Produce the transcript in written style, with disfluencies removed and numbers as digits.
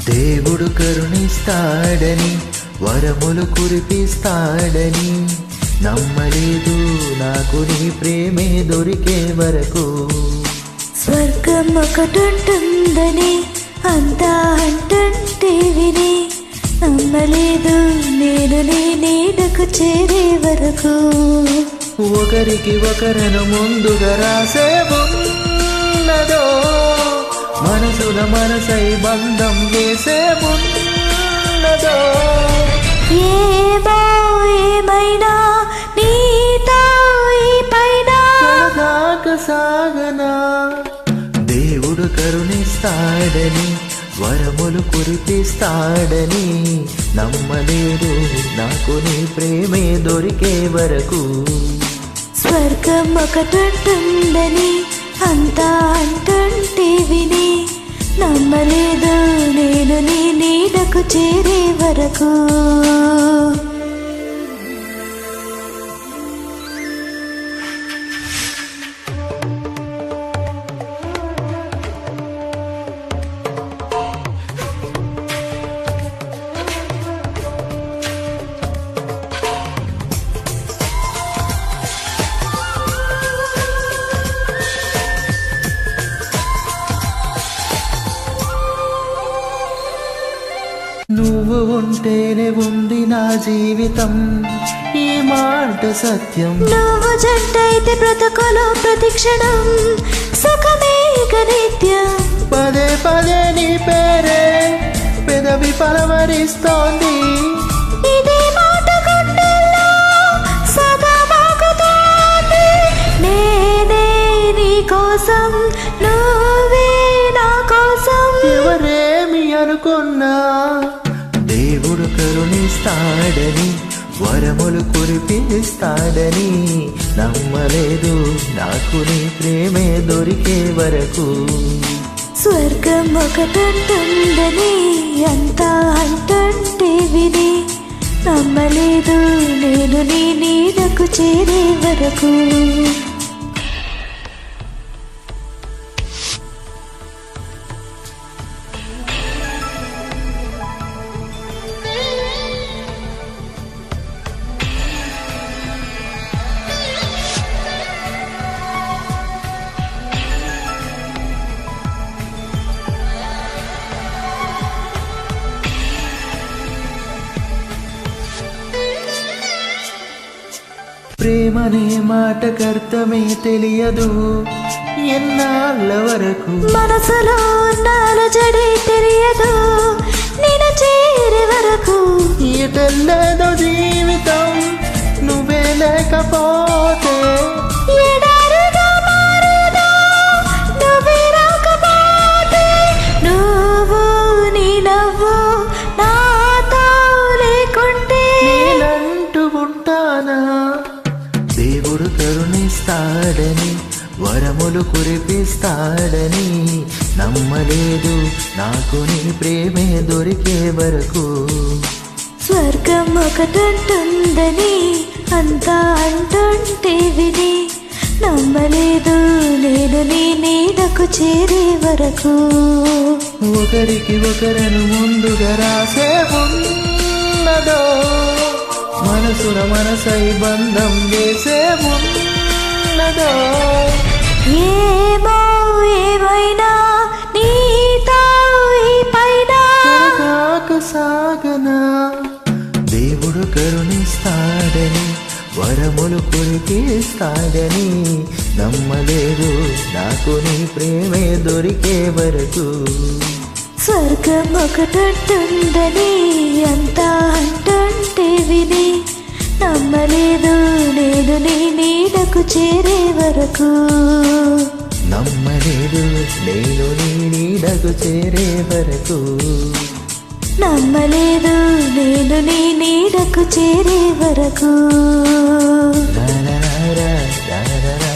దేవుడు కరుణిస్తాడని వరములు కురిపిస్తాడని నమ్మలేదు నాకు నీ ప్రేమే దొరికే వరకు. స్వర్గం ఒకటుంటుందని అంతా అంటుంటే విని నమ్మలేదు నేను నీ నీడకు చేరే వరకు. ఒకరికి ఒకరను ముందుగా రాసే ఉన్నదో మనసున మనసై బంధం వేసే ఉన్నదో. ఏమైనా నీతో ఈ పైన సాగనా. దేవుడు కరుణిస్తాడని వరములు కురిపిస్తాడని నమ్మలేదు నాకు నీ ప్రేమే దొరికే వరకు. స్వర్గం ఒకటుంటుందని అంతా అంటుంటే విని నమ్మలేదు నేను నీ నీడకు చేరే వరకు. నువ్వు ఉంటేనే ఉంది నా జీవితం, ఈ మాట సత్యం. నువ్వు జంటైతే బ్రతుకులో ప్రతిక్షణం సుఖమే నిత్యం. పదే పదే నీ పేరే పెదవి పలవరిస్తోంది. ఇదే మాట గుండెల్లో సదా మోగుతోంది. నేనే నీ కోసం నువ్వే నా కోసం. ఎవరేమి అనుకున్నా దేవుడు కరుణిస్తాడని వరములు కురిపిస్తాడని నమ్మలేదు నాకు నీ ప్రేమే దొరికే వరకు. స్వర్గం ఒకటుంటుందని అంతా అంటుంటే విని నమ్మలేదు నేను నీ నీడకు చేరే వరకు. ప్రేమనే మాటకర్థమే తెలియదు ఎన్నాళ్ళ వరకు. మనసులో నాలజడి తెలియదు నేను చేరే వరకు. ఎటెల్లేదో జీవితం నువ్వే లేకపోతే. ఎడారిగా మారేదో నువ్వే రాకపోతే. నువ్వు నీ నవ్వు నాతో లేకుంటే నేనంటూ ఉంటానా. దేవుడు కరుణిస్తాడని వరములు కురిపిస్తాడని నమ్మలేదు నాకు నీ ప్రేమే దొరికే వరకు. స్వర్గం ఒకటుంటుందని అంతా అంటుంటే విని నమ్మలేదు నేను నీ నీడకు చేరే వరకు. ఒకరికి ఒకరను ముందుగా రాసే ఉన్నదో మనసున మనసై బంధం వేసే ఉన్నదో. ఏమైనా నీతో ఈ పైన సాగనా. దేవుడు కరుణిస్తాడని వరములు కురిపిస్తాడని నమ్మలేదు నాకు నీ ప్రేమే దొరికే వరకు. స్వర్గం ఒకటుంటుందని అంతా అంటుంటే విని నమ్మలేదు నేను నీ నీడకు చేరే వరకు. నమ్మలేదు నేను నీ నీడకు చేరే వరకు. నమ్మలేదు నేను నీ నీడకు చేరే వరకు. రా రా రా రా రా.